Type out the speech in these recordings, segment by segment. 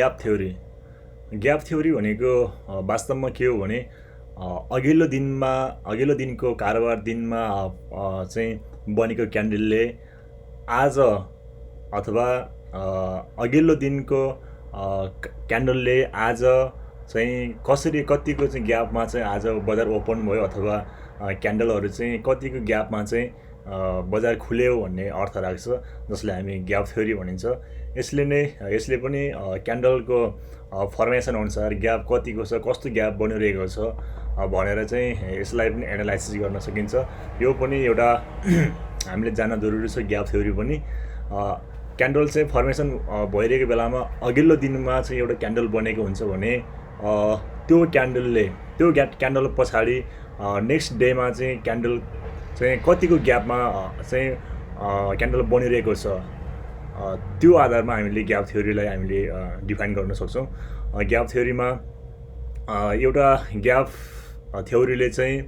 Gap theory भनेको वास्तवमा के हो भने अघिल्लो दिनको कारोबार दिनमा चाहिँ बनेको क्यान्डलले आज अथवा अघिल्लो दिनको क्यान्डलले आज चाहिँ कसरी कतिको चाहिँ ग्यापमा चाहिँ आज बजार ओपन भयो अथवा क्यान्डलहरू चाहिँ कतिको ग्यापमा चाहिँ बजार खुल्यो भन्ने अर्थ राख्छ, जसलाई हामी ग्याप थ्योरी भनिन्छ। यसले पनि क्यान्डलको फर्मेसन अनुसार ग्याप कतिको छ, कस्तो ग्याप बनिरहेको छ भनेर चाहिँ यसलाई पनि एनालाइसिस गर्न सकिन्छ। यो पनि एउटा हामीले जान्न जरुरी छ। ग्याप थ्योरी पनि क्यान्डल चाहिँ फर्मेसन भइरहेको बेलामा अघिल्लो दिनमा चाहिँ एउटा क्यान्डल बनेको हुन्छ भने त्यो क्यान्डल पछाडि नेक्स्ट डेमा चाहिँ क्यान्डल चाहिँ कतिको ग्यापमा चाहिँ क्यान्डल बनिरहेको छ, त्यो आधारमा हामीले ग्याप थ्योरीलाई हामीले डिफाइन गर्न सक्छौँ। ग्याप थ्योरीमा एउटा ग्याप थ्योरीले चाहिँ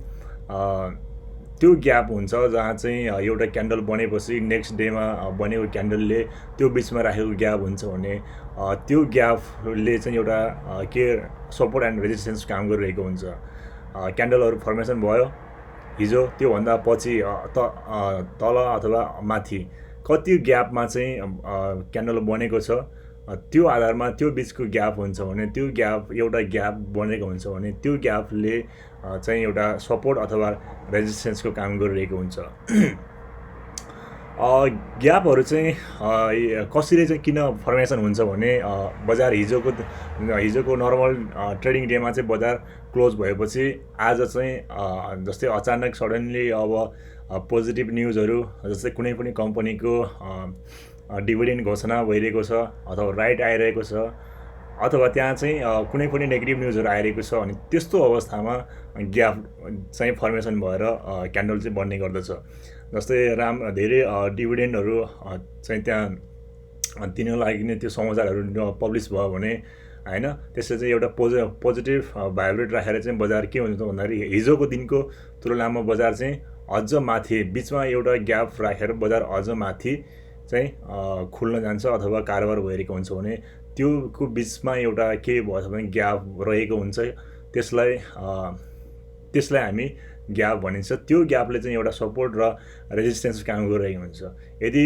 त्यो ग्याप हुन्छ जहाँ चाहिँ एउटा क्यान्डल बनेपछि नेक्स्ट डेमा बनेको क्यान्डलले त्यो बिचमा राखेको ग्याप हुन्छ भने त्यो ग्यापले चाहिँ एउटा के सपोर्ट एन्ड रेजिस्टेन्स काम गरिरहेको हुन्छ। क्यान्डलहरू फर्मेसन भयो हिजो, त्योभन्दा पछि तल अथवा माथि कति ग्यापमा चाहिँ क्यान्डल बनेको छ, त्यो आधारमा त्यो बिचको ग्याप हुन्छ भने त्यो एउटा ग्याप बनेको हुन्छ भने त्यो ग्यापले चाहिँ एउटा सपोर्ट अथवा रेजिस्टेन्सको काम गरिरहेको हुन्छ। ग्यापहरू चाहिँ कसरी चाहिँ किन फर्मेसन हुन्छ भने बजार हिजोको नर्मल ट्रेडिङ डेमा चाहिँ बजार क्लोज भएपछि आज चाहिँ जस्तै अचानक सडनली अब पोजिटिभ न्युजहरू जस्तै कुनै पनि कम्पनीको डिभिडेन्ड घोषणा भइरहेको छ अथवा राइट आइरहेको छ अथवा त्यहाँ चाहिँ कुनै पनि नेगेटिभ न्युजहरू आइरहेको छ अनि त्यस्तो अवस्थामा ग्याप चाहिँ फर्मेसन भएर क्यान्डल चाहिँ बन्ने गर्दछ। जस्तै धेरै डिभिडेन्डहरू चाहिँ त्यहाँ दिनको लागि नै त्यो समाचारहरू पब्लिस भयो भने हैन, त्यसले चाहिँ एउटा पोजिटिभ भाइब्रेट राखेर चाहिँ बजार के हुन्छ भन्दाखेरि हिजोको दिनको तुलनामा बजार चाहिँ अझ माथि बिचमा एउटा ग्याप राखेर बजार अझ माथि चाहिँ खुल्न जान्छ अथवा कारोबार भइरहेको हुन्छ भने त्योको बिचमा एउटा के भयो भने ग्याप रहेको हुन्छ, त्यसलाई हामी ग्याप भनिन्छ। त्यो ग्यापले चाहिँ एउटा सपोर्ट र रेजिस्टेन्स काम गरिरहेको हुन्छ। यदि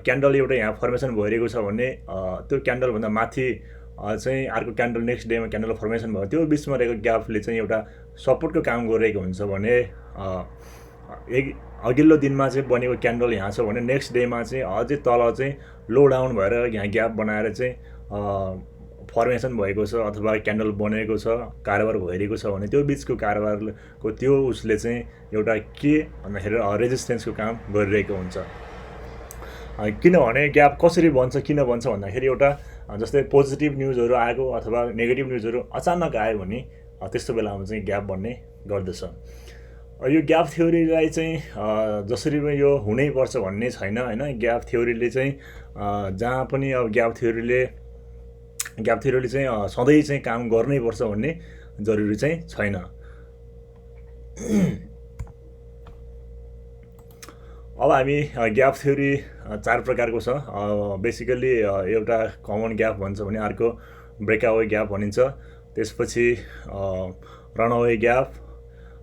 क्यान्डल एउटा यहाँ फर्मेसन भइरहेको छ भने त्यो क्यान्डलभन्दा माथि चाहिँ अर्को क्यान्डल नेक्स्ट डेमा क्यान्डल फर्मेसन भयो, त्यो बिचमा रहेको ग्यापले चाहिँ एउटा सपोर्टको काम गरिरहेको हुन्छ भने अघिल्लो दिनमा चाहिँ बनेको क्यान्डल यहाँ छ भने नेक्स्ट डेमा चाहिँ अझै तल चाहिँ लो डाउन भएर यहाँ ग्याप बनाएर चाहिँ फर्मेसन भएको छ अथवा क्यान्डल बनेको छ, कारोबार भइरहेको छ भने त्यो बिचको कारोबारको त्यो उसले चाहिँ एउटा के भन्दाखेरि रेजिस्टेन्सको काम गरिरहेको हुन्छ। किनभने ग्याप कसरी बन्छ, किन बन्छ भन्दाखेरि एउटा जस्तै पोजिटिभ न्युजहरू आएको अथवा नेगेटिभ न्युजहरू अचानक आयो भने त्यस्तो बेलामा चाहिँ ग्याप बन्ने गर्दछ। यो ग्याप थ्योरीलाई चाहिँ जसरी यो हुनैपर्छ भन्ने छैन हैन। ग्याप थ्योरीले चाहिँ जहाँ पनि अब ग्याप थ्योरीले चाहिँ सधैँ चाहिँ काम गर्नैपर्छ भन्ने जरुरी चाहिँ छैन। अब हामी ग्याप थ्योरी 4 प्रकारको छ। बेसिकली एउटा कमन ग्याप भन्छ भने अर्को ब्रेकअवे ग्याप भनिन्छ, त्यसपछि रनअवे ग्याप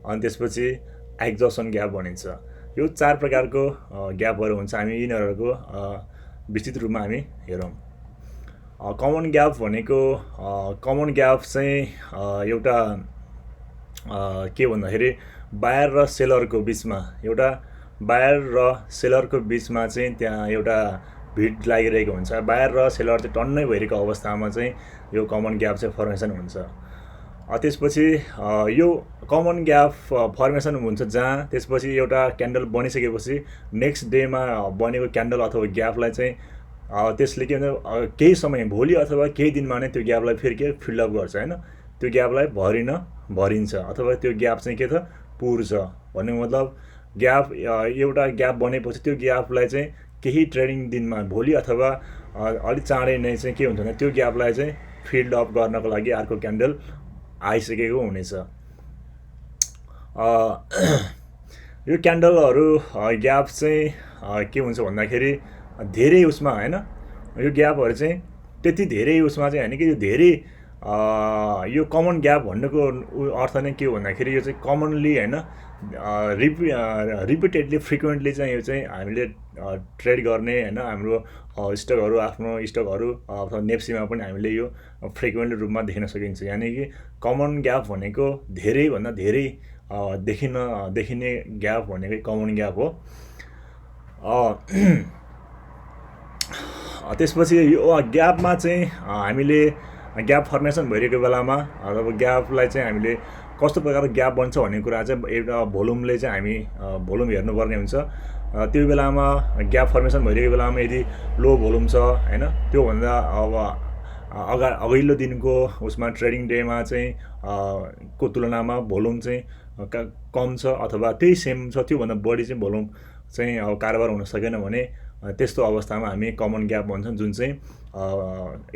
अनि त्यसपछि एक्जसन ग्याप भनिन्छ। यो 4 प्रकारको ग्यापहरू हुन्छ। हामी यिनीहरूको विस्तृत रूपमा हामी हेरौँ। कमन ग्याप भनेको कमन ग्याप चाहिँ एउटा के भन्दाखेरि बायर र सेलरको बिचमा चाहिँ त्यहाँ एउटा भिड लागिरहेको हुन्छ। बायर र सेलर चाहिँ टन्नै भइरहेको अवस्थामा चाहिँ यो कमन ग्याप चाहिँ फर्मेसन हुन्छ। त्यसपछि यो कमन ग्याप फर्मेसन हुन्छ जहाँ त्यसपछि एउटा क्यान्डल बनिसकेपछि नेक्स्ट डेमा बनेको क्यान्डल अथवा ग्यापलाई चाहिँ त्यसले के भन्छ केही समय भोलि अथवा केही दिनमा नै त्यो ग्यापलाई फेरि के फिलअप गर्छ हैन, त्यो ग्यापलाई भरिन्छ अथवा त्यो ग्याप चाहिँ के त पुर्छ भन्ने मतलब ग्याप एउटा ग्याप बनेपछि त्यो ग्यापलाई चाहिँ केही ट्रेडिङ दिनमा भोलि अथवा अलि चाँडै नै चाहिँ के हुन्छ भने त्यो ग्यापलाई चाहिँ फिल्ड अप गर्नको लागि अर्को क्यान्डल आइसकेको हुनेछ। यो क्यान्डलहरू ग्याप चाहिँ के हुन्छ भन्दाखेरि धेरै उसमा हैन, यो ग्यापहरू चाहिँ त्यति धेरै उसमा चाहिँ होइन कि यो धेरै यो कमन ग्याप भन्नुको अर्थ नै के हो भन्दाखेरि यो चाहिँ कमनली होइन रिपिटेडली फ्रिक्वेन्टली चाहिँ यो चाहिँ हामीले ट्रेड गर्ने होइन हाम्रो स्टकहरू आफ्नो स्टकहरू अथवा नेप्सीमा पनि हामीले यो फ्रिक्वेन्टली रूपमा देख्न सकिन्छ। यानि कि कमन ग्याप भनेको धेरैभन्दा धेरै देखिने ग्याप भनेको कमन ग्याप हो। त्यसपछि यो ग्यापमा चाहिँ हामीले ग्याप फर्मेसन भइरहेको बेलामा अब ग्यापलाई चाहिँ हामीले कस्तो प्रकारको ग्याप बन्छ भन्ने कुरा चाहिँ एउटा भोल्युमले चाहिँ हामी भोल्युम हेर्नुपर्ने हुन्छ। त्यो बेलामा ग्याप फर्मेसन भइरहेको बेलामा यदि लो भोल्युम छ होइन, त्योभन्दा अब अघिल्लो दिनको उसमा ट्रेडिङ डेमा चाहिँ को तुलनामा भोल्युम चाहिँ कम छ अथवा त्यही सेम छ, त्योभन्दा बढी चाहिँ भोल्युम चाहिँ अब कारोबार हुन सकेन भने त्यस्तो अवस्थामा हामी कमन ग्याप भन्छौँ, जुन चाहिँ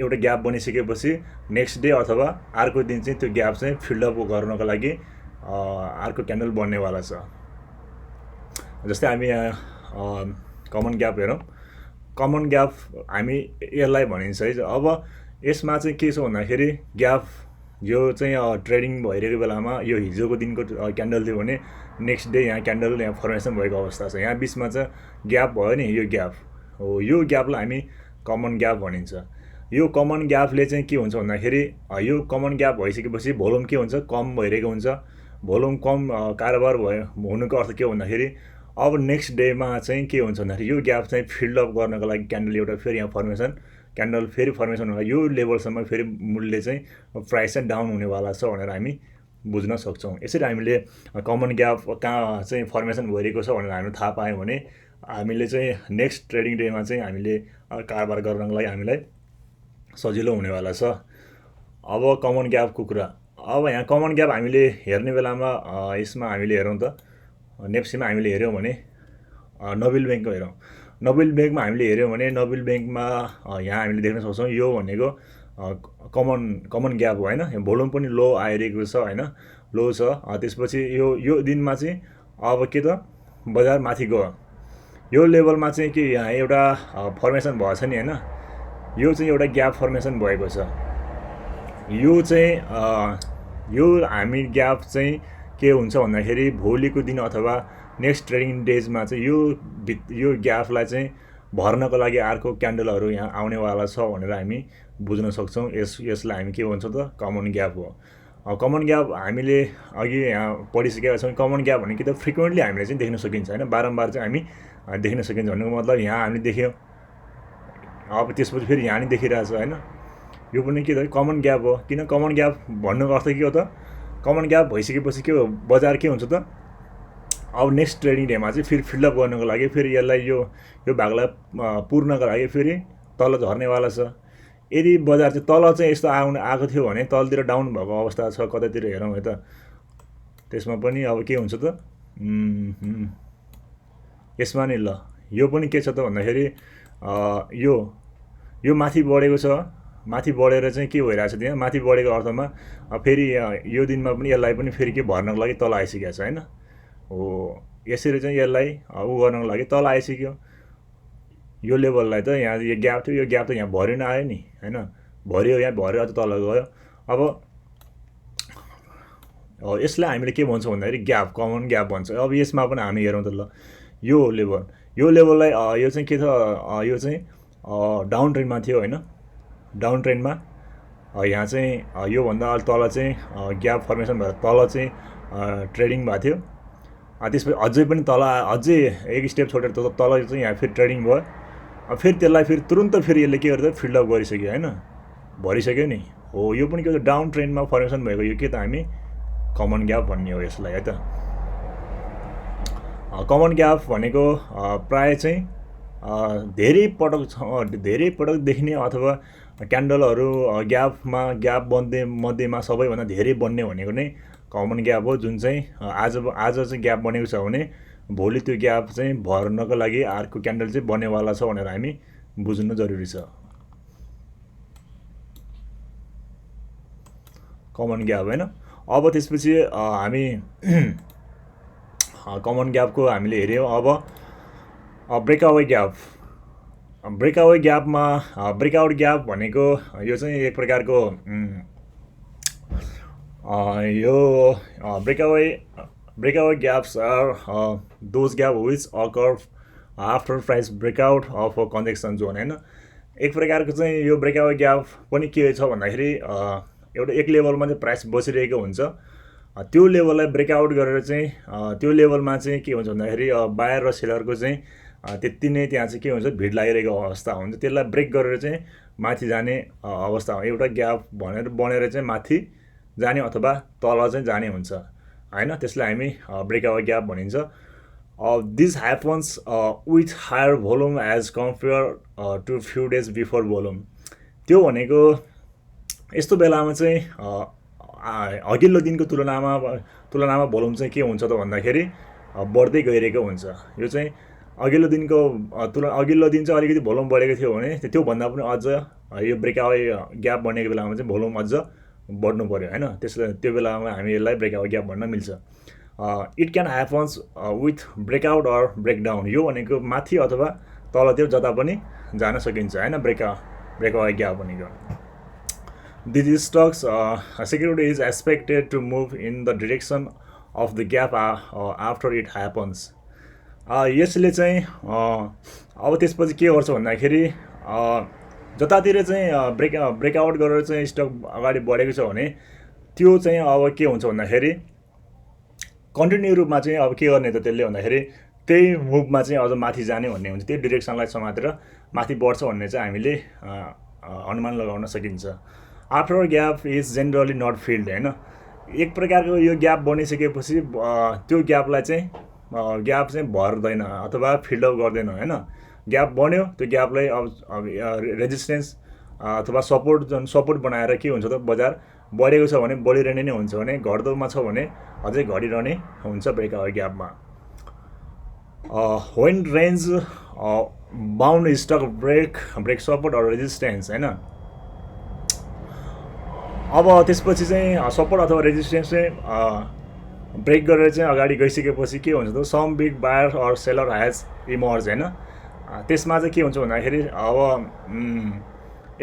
एउटा ग्याप बनिसकेपछि नेक्स्ट डे अथवा अर्को दिन चाहिँ त्यो ग्याप चाहिँ फिल्डअप गर्नको लागि अर्को क्यान्डल बन्नेवाला छ। जस्तै हामी यहाँ कमन ग्याप हेरौँ। कमन ग्याप हामी यसलाई भनिन्छ है। अब यसमा चाहिँ के छ भन्दाखेरि ग्याप यो चाहिँ ट्रेडिङ भइरहेको बेलामा यो हिजोको दिनको क्यान्डल थियो भने नेक्स्ट डे यहाँ क्यान्डल यहाँ फर्मेसन भएको अवस्था छ। यहाँ बिचमा चाहिँ ग्याप भयो नि, यो ग्याप हो। यो ग्यापलाई हामी कमन ग्याप भनिन्छ। यो कमन ग्यापले चाहिँ के हुन्छ भन्दाखेरि यो कमन ग्याप भइसकेपछि भोल्युम के हुन्छ, कम भइरहेको हुन्छ। भोल्युम कम कारोबार भयो हुनुको अर्थ के हो भन्दाखेरि अब नेक्स्ट डेमा चाहिँ के हुन्छ भन्दाखेरि यो ग्याप चाहिँ फिल्डअप गर्नको लागि क्यान्डल एउटा फेरि यहाँ क्यान्डल फेरि फर्मेसन हुँदा यो लेभलसम्म फेरि मूल्य चाहिँ प्राइस चाहिँ डाउन हुनेवाला छ भनेर हामी बुझ्न सक्छौँ। यसरी हामीले कमन ग्याप कहाँ चाहिँ फर्मेसन भइरहेको छ भनेर हामीले थाहा पायौँ भने हामीले चाहिँ नेक्स्ट ट्रेडिङ डेमा चाहिँ हामीले कारोबार गर्नको लागि हामीलाई सजिलो हुनेवाला छ। अब कमन ग्यापको कुरा, अब यहाँ कमन ग्याप हामीले हेर्ने बेलामा यसमा हामीले हेरौँ त नेप्सीमा हामीले हेऱ्यौँ भने नोबेल ब्याङ्कको हेरौँ। नोबेल ब्याङ्कमा हामीले हेऱ्यौँ भने नोबेल ब्याङ्कमा यहाँ हामीले देख्न सक्छौँ यो भनेको कमन ग्याप हो होइन। भोल्युम पनि लो आइरहेको छ होइन, लो छ। त्यसपछि यो दिनमा चाहिँ अब के त बजार माथि गयो। यो लेभलमा चाहिँ के यहाँ एउटा फर्मेसन भएछ नि होइन, यो चाहिँ एउटा ग्याप फर्मेसन भएको छ। यो चाहिँ यो हामी ग्याप चाहिँ के हुन्छ भन्दाखेरि भोलिको दिन अथवा नेक्स्ट ट्रेडिङ डेजमा चाहिँ यो ग्यापलाई चाहिँ भर्नको लागि अर्को क्यान्डलहरू यहाँ आउनेवाला छ भनेर हामी बुझ्न सक्छौँ। यसलाई हामी के भन्छौँ त कमन ग्याप हो। कमन ग्याप हामीले अघि यहाँ पढिसकेका छौँ। कमन ग्याप भनेको त फ्रिक्वेन्टली हामीले चाहिँ देख्न सकिन्छ होइन, बारम्बार चाहिँ हामी देख्न सकिन्छ भन्नुको मतलब यहाँ हामीले देख्यौँ, अब त्यसपछि फेरि यहाँ नि देखिरहेछ होइन। यो पनि के त कमन ग्याप हो। किन कमन ग्याप भन्नुको अर्थ के हो त, कमन ग्याप भइसकेपछि के हो बजार के हुन्छ त अब नेक्स्ट ट्रेडिङ डेमा चाहिँ फेरि फिल्डअप गर्नको लागि फेरि यसलाई यो भागलाई पुर्नको लागि फेरि तल झर्नेवाला छ। यदि बजार चाहिँ तल चाहिँ यस्तो आएको थियो भने तलतिर डाउन भएको अवस्था छ कतैतिर हेरौँ है त, त्यसमा पनि अब के हुन्छ त यसमा नि ल यो पनि के छ त भन्दाखेरि यो माथि बढेको छ। माथि बढेर चाहिँ के भइरहेछ त्यहाँ माथि बढेको अर्थमा फेरि यो दिनमा पनि यसलाई पनि फेरि के भर्नको लागि तल आइसकेको छ होइन हो। यसरी चाहिँ यसलाई गर्नको लागि तल आइसक्यो। यो लेभललाई त यहाँ यो ग्याप थियो, यो ग्याप त यहाँ भरिन आयो नि होइन, भर्यो यहाँ भरेर अझ तल गयो। अब यसलाई हामीले के भन्छौँ भन्दाखेरि ग्याप कमन ग्याप भन्छ। अब यसमा पनि हामी हेरौँ त ल यो लेभललाई यो चाहिँ के छ, यो चाहिँ डाउन ट्रेन्डमा थियो होइन। डाउन ट्रेन्डमा यहाँ चाहिँ योभन्दा अलि तल चाहिँ ग्याप फर्मेसन भएर तल चाहिँ ट्रेडिङ भएको थियो। त्यसपछि अझै पनि तल अझै एक स्टेप छोडेर तल चाहिँ यहाँ फेरि ट्रेडिङ भयो। फेरि त्यसलाई फेरि तुरुन्त फेरि यसले के गर्दा फिल्डअप गरिसक्यो होइन, भरिसक्यो नि हो। यो पनि के डाउन ट्रेन्डमा फर्मेसन भएको यो के त हामी कमन ग्याप भन्ने हो यसलाई है त। कमन ग्याप भनेको प्राय चाहिँ धेरै पटक देखिने अथवा क्यान्डलहरू ग्याप मध्येमा सबैभन्दा धेरै बन्ने भनेको नै कमन ग्याप हो। जुन चाहिँ आज चाहिँ ग्याप बनेको छ भने भोलि त्यो ग्याप चाहिँ भर्नको लागि अर्को क्यान्डल चाहिँ बन्नेवाला छ भनेर हामी बुझ्नु जरुरी छ। कमन ग्याप होइन। अब त्यसपछि हामी कमन ग्यापको हामीले हेऱ्यौँ। अब ब्रेकअवे ग्याप ब्रेकआउट ग्यापमा ब्रेकआउट ग्याप भनेको यो चाहिँ एक प्रकारको यो breakaway gaps are those gap which occur after price breakout of a conjunction zone हैन। एक प्रकारको चाहिँ यो ब्रेकआउट ग्याप पनि के छ भन्दाखेरि एउटा एक लेभलमा चाहिँ प्राइस बसिरहेको हुन्छ, त्यो लेभललाई ब्रेकआउट गरेर चाहिँ त्यो लेभलमा चाहिँ के हुन्छ भन्दाखेरि बायर र सेलरको चाहिँ त्यति नै त्यहाँ चाहिँ के हुन्छ भिड लागिरहेको अवस्था हुन्छ, त्यसलाई ब्रेक गरेर चाहिँ माथि जाने अवस्था हो। एउटा ग्याप भनेर बनेर चाहिँ माथि जाने अथवा तल चाहिँ जाने हुन्छ हैन, त्यसलाई हामी ब्रेकआउट ग्याप भनिन्छ। This happens with higher volume as compare to few days before volume. त्यो भनेको यस्तो बेलामा चाहिँ अघिल्लो दिनको तुलनामा भोल्युम चाहिँ के हुन्छ त भन्दाखेरि बढ्दै गइरहेको हुन्छ। यो चाहिँ अघिल्लो दिन चाहिँ अलिकति भोल्युम बढेको थियो भने त्योभन्दा पनि अझ यो ब्रेकआउट ग्याप बनेको बेलामा चाहिँ भोल्युम अझ बढ्नु पर्यो हैन, त्यसलाई त्यो बेलामा हामी यसलाई ब्रेकआउट ग्याप भन्न मिल्छ। It can happens with breakout or breakdown. यो भनेको माथि अथवा तलतिर जता पनि जान सकिन्छ हैन ब्रेकआउट ग्याप भनेको। This stocks security is expected to move in the direction of the gap after it happens. यसले चाहिँ अब त्यसपछि के गर्छ भन्दाखेरि जतातिर चाहिँ ब्रेकआउट गरेर चाहिँ स्टक अगाडि बढेको छ भने त्यो चाहिँ अब के हुन्छ भन्दाखेरि कन्टिन्यू रूपमा चाहिँ अब के गर्ने त त्यसले भन्दाखेरि त्यही मुभमा चाहिँ अझ माथि जाने भन्ने हुन्छ, त्यही डिरेक्सनलाई समातेर माथि बढ्छ भन्ने चाहिँ हामीले अनुमान लगाउन सकिन्छ। After gap is generally not filled हैन। एक प्रकारको यो ग्याप बनिसकेपछि त्यो ग्यापलाई चाहिँ ग्याप चाहिँ भर्दैन अथवा फिल्डअप गर्दैन हैन। ग्याप बन्यो, त्यो ग्यापलाई अब रेजिस्टेन्स अथवा सपोर्ट बनाएर के हुन्छ त बजार बढेको छ भने बढिरहने नै हुन्छ भने घट्दोमा छ भने अझै घटिरहने हुन्छ ब्रेकआउट ग्यापमा। When range bound stock break support or resistance हैन। अब त्यसपछि चाहिँ सपोर्ट अथवा रेजिस्टेन्स चाहिँ ब्रेक गरेर चाहिँ अगाडि गइसकेपछि के हुन्छ त some big buyer or seller has emerge हैन। त्यसमा चाहिँ के हुन्छ भन्दाखेरि अब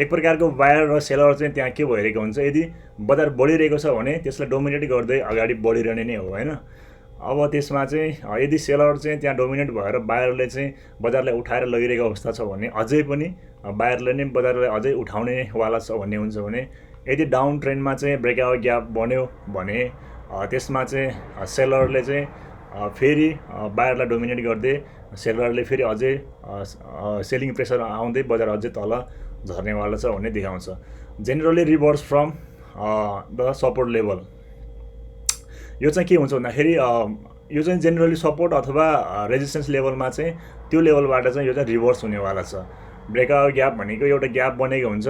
एक प्रकारको बायर र सेलर चाहिँ त्यहाँ के भइरहेको हुन्छ, यदि बजार बढिरहेको छ भने त्यसलाई डोमिनेट गर्दै अगाडि बढिरहने नै हो हैन। अब त्यसमा चाहिँ यदि सेलर चाहिँ त्यहाँ डोमिनेट भएर बायरले चाहिँ बजारलाई उठाएर लगिरहेको अवस्था छ भने अझै पनि बायरले नै बजारलाई अझै उठाउने वाला छ भन्ने हुन्छ भने यदि डाउन ट्रेन्डमा चाहिँ ब्रेकआउट ग्याप बन्यो भने त्यसमा चाहिँ सेलरले चाहिँ फेरि बायरलाई डोमिनेट गर्दै सेलरले फेरि अझै सेलिङ प्रेसर आउँदै बजार अझै तल झर्नेवाला छ भन्ने देखाउँछ। Generally reverse from the support level. यो चाहिँ के हुन्छ भन्दाखेरि यो चाहिँ जेनरली सपोर्ट अथवा रेजिस्टेन्स लेभलमा चाहिँ त्यो लेभलबाट चाहिँ यो चाहिँ रिभर्स हुनेवाला छ। ब्रेकआउट ग्याप भनेको एउटा ग्याप बनेको हुन्छ,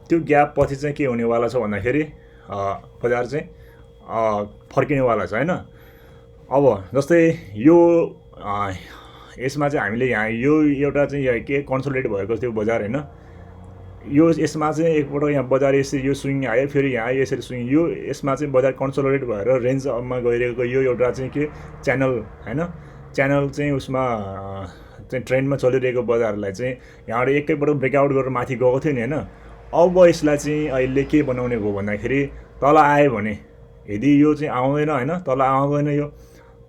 त्यो ग्याप पछि चाहिँ के हुनेवाला छ भन्दाखेरि बजार चाहिँ फर्किनेवाला छ हैन। अब जस्तै यो यसमा चाहिँ हामीले यहाँ यो एउटा चाहिँ के कन्सोलिडेट भएको थियो बजार हैन। यो यसमा चाहिँ एकपल्ट यहाँ बजार यसरी यो स्विङ आयो, फेरि यहाँ यसरी स्विङ, यो यसमा चाहिँ बजार कन्सोलिडेट भएर रेन्जमा गइरहेको यो एउटा चाहिँ के च्यानल हैन। च्यानल चाहिँ उसमा चाहिँ ट्रेन्डमा चलिरहेको बजारलाई चाहिँ यहाँबाट एकैपल्ट ब्रेकआउट गरेर माथि गएको थियो नि हैन। अब यसलाई चाहिँ अहिले के बनाउने भयो भन्दाखेरि तल आयो भने यदि यो चाहिँ आउँदैन हैन, तल आउँदैन यो,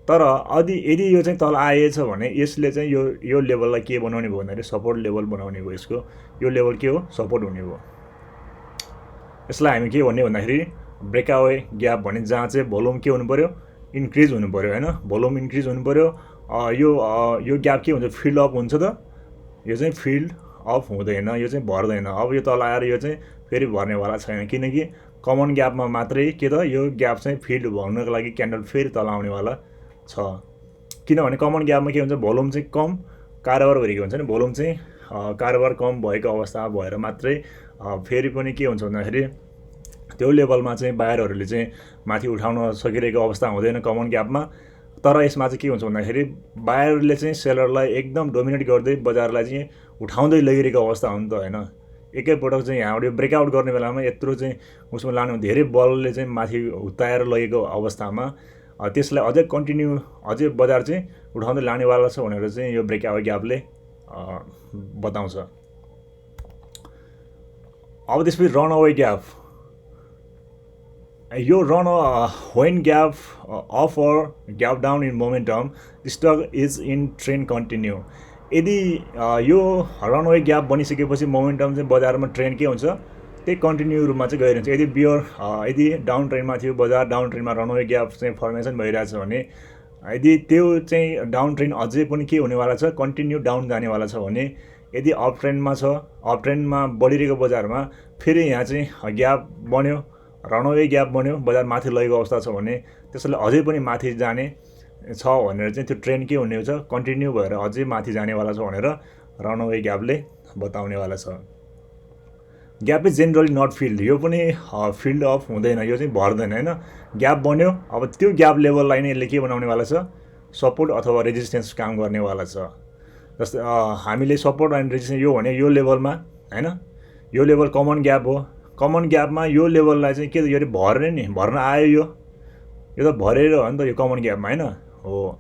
तर यदि यो चाहिँ तल आएछ भने यसले चाहिँ यो लेभललाई के बनाउने भयो भन्दाखेरि सपोर्ट लेभल बनाउने भयो। यसको यो लेभल के हो सपोर्ट हुने भयो। यसलाई हामी के भन्ने भन्दाखेरि ब्रेकआउट ग्याप भने जहाँ चाहिँ भोल्युम के हुनु पर्यो इन्क्रिज हुनु पर्यो हैन। भोल्युम इन्क्रिज हुनु पर्यो। यो ग्याप के हुन्छ फिल्ड अप हुन्छ त, यो चाहिँ फिल्ड अफ हुँदैन, यो चाहिँ भर्दैन। अब यो तल आएर यो चाहिँ फेरि भर्नेवाला छैन, किनकि कमन ग्यापमा मात्रै के त यो ग्याप चाहिँ फिल्ड भर्नको लागि क्यान्डल फेरि तल आउनेवाला छ। किनभने कमन ग्यापमा के हुन्छ भोल्युम चाहिँ कम कारोबार भइरहेको हुन्छ नि, भोल्युम चाहिँ कारोबार कम भएको अवस्था भएर मात्रै फेरि पनि के हुन्छ भन्दाखेरि त्यो लेभलमा चाहिँ बायरहरूले चाहिँ माथि उठाउन सकिरहेको अवस्था हुँदैन कमन ग्यापमा। तर यसमा चाहिँ के हुन्छ भन्दाखेरि बायरले चाहिँ सेलरलाई एकदम डोमिनेट गर्दै बजारलाई चाहिँ उठाउँदै लगिरहेको अवस्था हो नि त हैन। एकैपटक चाहिँ यहाँबाट ब्रेकआउट गर्ने बेलामा यत्रो चाहिँ उसमा लानु धेरै बलले चाहिँ माथि हुत्ताएर लगेको अवस्थामा त्यसलाई अझै कन्टिन्यू अझै बजार चाहिँ उठाउँदै लानेवाला छ भनेर चाहिँ यो ब्रेकआउट ग्यापले बताउँछ। अब त्यसपछि रन अवे ग्याप, यो run when gap up or gap down in momentum stock is in trend continue. यदि यो रन अवे ग्याप बनिसकेपछि मोमेन्टम चाहिँ बजारमा ट्रेन्ड के हुन्छ, त्यही कन्टिन्यू रूपमा चाहिँ गइरहन्छ। यदि यदि डाउन ट्रेन्डमा थियो बजार, डाउन ट्रेन्डमा रन अवे ग्याप चाहिँ फर्मेसन भइरहेछ भने, यदि त्यो चाहिँ डाउन ट्रेन्ड अझै पनि के हुनेवाला छ, कन्टिन्यू डाउन जानेवाला छ भने, यदि अप ट्रेन्डमा छ, अप ट्रेन्डमा बढिरहेको बजारमा फेरि यहाँ चाहिँ ग्याप बन्यो, रनवे ग्याप बन्यो, बजार माथि लगेको अवस्था छ भने त्यसैले अझै पनि माथि जाने छ भनेर चाहिँ त्यो ट्रेन्ड के हुने छ, कन्टिन्यू भएर अझै माथि जानेवाला छ भनेर रनवे ग्यापले बताउनेवाला छ। Gap is generally not filled, यो पनि फिल्ड अफ हुँदैन, यो चाहिँ भर्दैन होइन। ग्याप बन्यो, अब त्यो ग्याप लेभललाई नै यसले के बनाउनेवाला छ, सपोर्ट अथवा रेजिस्टेन्स काम गर्नेवाला छ। जस्तै हामीले सपोर्ट एन्ड रेजिस्टेन्स यो भने यो लेभलमा होइन, यो लेभल कमन ग्याप हो, कमन ग्यापमा यो लेभललाई चाहिँ के यो भर्ने नि, भर्न आयो, यो त भरेर हो नि त यो कमन ग्यापमा होइन हो।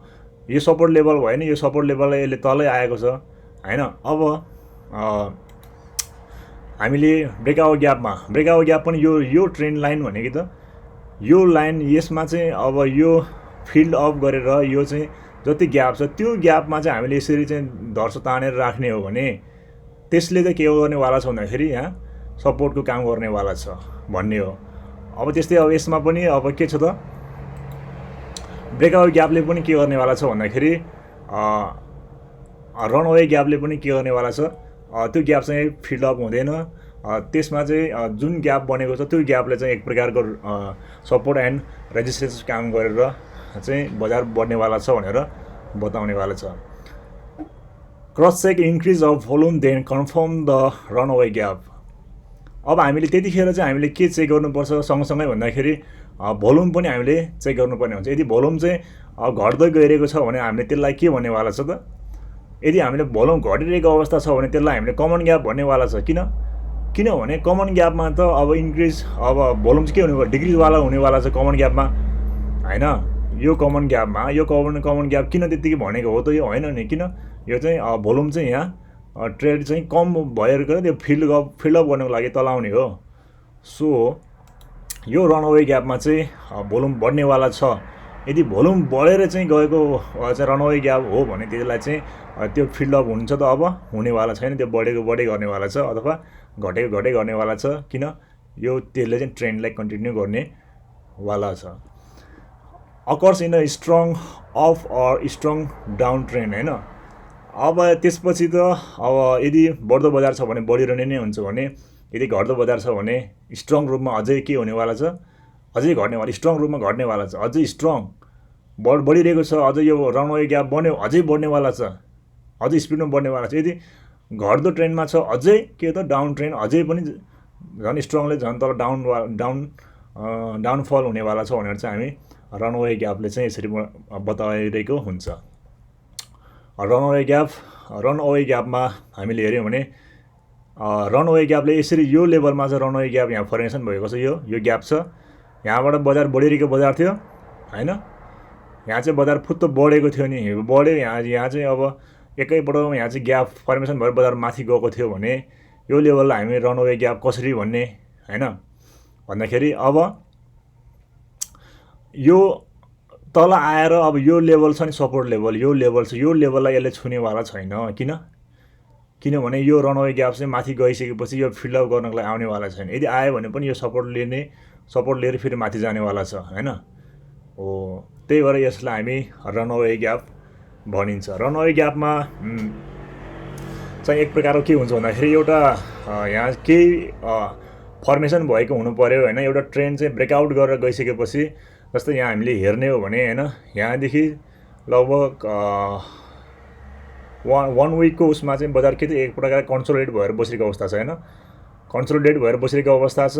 यो सपोर्ट लेभल भयो नि, यो सपोर्ट लेभललाई यसले तलै आएको छ होइन। अब हामीले ब्रेकआउट ग्याप पनि यो ट्रेन्ड लाइन भनेको त यो लाइन, यसमा चाहिँ अब यो फिल्ड अप गरेर यो चाहिँ जति ग्याप छ त्यो ग्यापमा चाहिँ हामीले यसरी चाहिँ धर्स तानेर राख्ने हो भने त्यसले चाहिँ के गर्नेवाला छ भन्दाखेरि यहाँ सपोर्टको काम गर्नेवाला छ भन्ने हो। अब त्यस्तै अब यसमा पनि अब के छ त, ब्रेकआउट ग्यापले पनि के गर्नेवाला छ भन्दाखेरि रनवे ग्यापले पनि के गर्नेवाला छ, त्यो ग्याप चाहिँ फिल्ड अप हुँदैन, त्यसमा चाहिँ जुन ग्याप बनेको छ त्यो ग्यापले चाहिँ एक प्रकारको सपोर्ट एन्ड रेजिस्टेन्स काम गरेर चाहिँ बजार बढ्नेवाला छ भनेर बताउनेवाला छ। Cross check increase of volume then confirm the runaway gap. अब हामीले त्यतिखेर चाहिँ हामीले के चेक गर्नुपर्छ सँगसँगै भन्दाखेरि भोल्युम पनि हामीले चेक गर्नुपर्ने हुन्छ। यदि भोल्युम चाहिँ घट्दै गइरहेको छ भने हामीले त्यसलाई के भन्नेवाला छ त, यदि हामीले भोल्युम घटिरहेको अवस्था छ भने त्यसलाई हामीले कमन ग्याप भन्नेवाला छ। किनभने कमन ग्यापमा त अब इन्क्रिज, अब भोल्युम चाहिँ के हुने, डिक्रिजवाला हुनेवाला छ कमन ग्यापमा होइन। यो कमन ग्यापमा यो कमन ग्याप किन त्यतिकै भनेको हो त, यो होइन नि, किन यो चाहिँ भोल्युम चाहिँ यहाँ ट्रेड चाहिँ कम भएर त्यो फिल्ड अप गर्नको लागि तलाउने हो। सो यो रनवे ग्यापमा चाहिँ भोल्युम बढ्नेवाला छ। यदि भोल्युम बढेर चाहिँ गएको चाहिँ रनवे ग्याप हो भने त्यसलाई चाहिँ त्यो फिल्ड अप हुन्छ त अब हुनेवाला छैन, त्यो बढे गर्नेवाला छ अथवा घटेको गर्नेवाला छ। किन यो त्यसले चाहिँ ट्रेन्डलाई कन्टिन्यू गर्नेवाला छ। Occurs in a strong up or strong down trend होइन। अब त्यसपछि त अब यदि बढ्दो बजार छ भने बढिरहने नै हुन्छ भने, यदि घट्दो बजार छ भने स्ट्रङ रूपमा अझै के हुनेवाला छ, अझै घट्नेवाला, स्ट्रङ रूपमा घट्नेवाला छ, अझै स्ट्रङ बढिरहेको छ, अझै यो रनवे ग्याप बन्यो अझै बढ्नेवाला छ, अझै स्पिडमा बढ्नेवाला छ। यदि घट्दो ट्रेन्डमा छ अझै के त डाउन ट्रेन्ड अझै पनि झन् स्ट्रङले झन् तल डाउनफल हुनेवाला छ भनेर चाहिँ हामी रनवे ग्यापले चाहिँ यसरी बताइरहेको हुन्छ। रनवे ग्यापमा हामीले हेऱ्यौँ भने रनवे ग्यापले यसरी यो लेभलमा चाहिँ रनवे ग्याप यहाँ फर्मेसन भएको छ, यो ग्याप छ, यहाँबाट बजार बढिरहेको बजार थियो होइन, यहाँ चाहिँ बजार फुत्त बढेको थियो नि, बढ्यो यहाँ चाहिँ अब एकैपल्टमा यहाँ चाहिँ ग्याप फर्मेसन भएर बजार माथि गएको थियो भने यो लेभललाई हामी रनवे ग्याप कसरी भन्ने होइन भन्दाखेरि, अब यो तल आएर अब यो लेभल छ नि सपोर्ट लेभल, यो लेभल छ, यो लेभललाई यसले छुनेवाला छैन। किनभने यो रनवे ग्याप चाहिँ माथि गइसकेपछि यो फिल्ड अप गर्नको लागि आउनेवाला छैन। यदि आयो भने पनि यो सपोर्ट लिएर फेरि माथि जानेवाला छ होइन हो। त्यही भएर यसलाई हामी रनवे ग्याप भनिन्छ। रनवे ग्यापमा चाहिँ एक प्रकारको के हुन्छ भन्दाखेरि एउटा यहाँ केही फर्मेसन भएको हुनु पर्यो होइन। एउटा ट्रेन्ड चाहिँ ब्रेकआउट गरेर गइसकेपछि, जस्तै यहाँ हामीले हेर्ने हो भने होइन, यहाँदेखि लगभग 1 विकको उसमा चाहिँ बजार के एक प्रकार कन्सोलिडेट भएर बसेको अवस्था छ होइन, कन्सोलिडेट भएर बसेको अवस्था छ।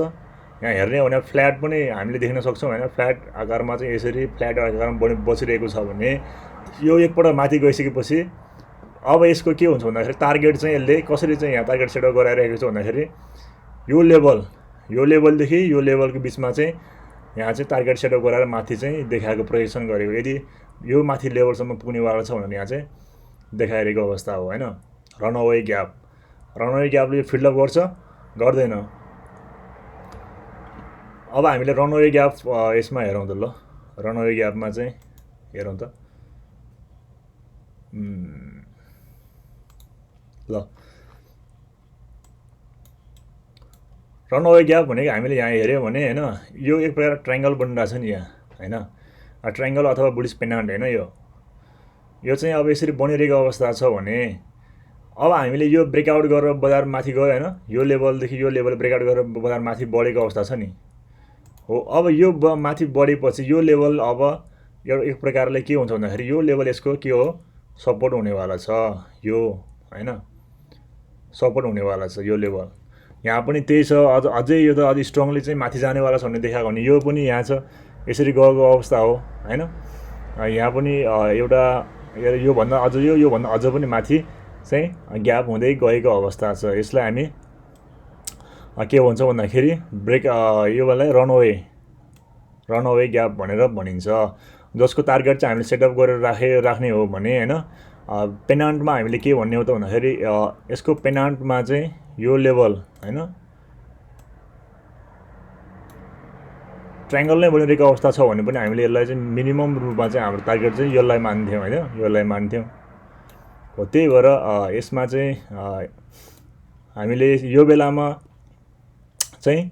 यहाँ हेर्ने हो भने फ्ल्याट पनि हामीले देख्न सक्छौँ होइन, फ्ल्याट आकारमा चाहिँ यसरी फ्ल्याट आकारमा बसिरहेको छ भने यो एकपल्ट माथि गइसकेपछि अब यसको के हुन्छ भन्दाखेरि टार्गेट चाहिँ यसले कसरी चाहिँ यहाँ टार्गेट सेटअप गराइरहेको छ भन्दाखेरि यो लेभलदेखि यो लेभलको बिचमा चाहिँ यहाँ चाहिँ टार्गेट सेटअप गराएर माथि चाहिँ देखाएको प्रोजेक्सन गरेको। यदि यो माथि लेभलसम्म पुग्नेवाला छ भने यहाँ चाहिँ देखाइरहेको अवस्था हो होइन रनअवे ग्यापले फिल्डअप गर्छ गर्दैन। अब हामीले रनअवे ग्याप यसमा हेरौँ त ल, रनअवे ग्यापमा चाहिँ हेरौँ त ल। रनअवे ग्याप भनेको हामीले यहाँ हेऱ्यौँ भने होइन, यो एक प्रकार ट्राइङ्गल बनिरहेछ नि यहाँ होइन, ट्राइङ्गल अथवा बुलिस पेनान्ट होइन। यो चाहिँ अब यसरी बनिरहेको अवस्था छ भने अब हामीले यो ब्रेकआउट गरेर बजार माथि गयो होइन, यो लेभलदेखि यो लेभल ब्रेकआउट गरेर बजार माथि बढेको अवस्था छ नि हो। अब यो माथि बढेपछि यो लेभल अब एउटा एक प्रकारले के हुन्छ भन्दाखेरि यो लेभल यसको के हो, सपोर्ट हुनेवाला छ यो होइन, सपोर्ट हुनेवाला छ यो लेभल। यहाँ पनि त्यही छ, अझै यो त अझै स्ट्रङली चाहिँ माथि जानेवाला छ भन्ने देखाएको भने यो पनि यहाँ छ, यसरी गएको अवस्था हो होइन। यहाँ पनि एउटा योभन्दा अझ योभन्दा अझ पनि माथि चाहिँ ग्याप हुँदै गएको अवस्था छ। यसलाई हामी के भन्छ भन्दाखेरि योलाई रनअवे ग्याप भनेर भनिन्छ, जसको टार्गेट चाहिँ हामीले सेटअप गरेर राख्ने हो भने होइन। पेनान्टमा हामीले के भन्ने हो त भन्दाखेरि यसको पेनान्टमा चाहिँ यो लेभल होइन ट्राइङ्गल नै बनिरहेको अवस्था छ भने पनि हामीले यसलाई चाहिँ मिनिमम रूपमा चाहिँ हाम्रो टार्गेट चाहिँ यसलाई मान्थ्यौँ होइन, यसलाई मान्थ्यौँ हो। त्यही भएर यसमा चाहिँ हामीले यो बेलामा चाहिँ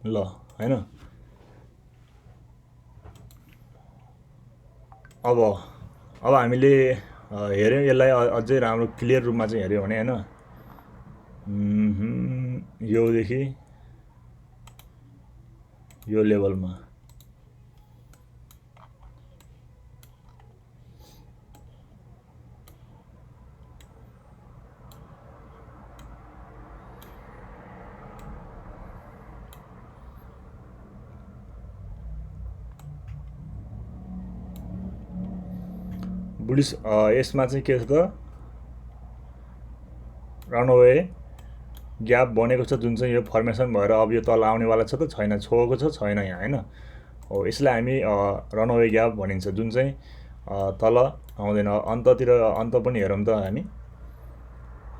ल होइन। अब हामीले हेऱ्यौँ यसलाई अझै राम्रो क्लियर रूपमा चाहिँ हेऱ्यौँ भने होइन, योदेखि यो लेभलमा बुलिस यसमा चाहिँ के छ त, रनअवे ग्याप बनेको छ जुन चाहिँ यो फर्मेसन भएर अब यो तल आउनेवाला छ त छैन, छोएको छ छैन यहाँ होइन हो। यसलाई हामी रनअवे ग्याप भनिन्छ, जुन चाहिँ तल आउँदैन। अन्ततिर अन्त पनि हेरौँ त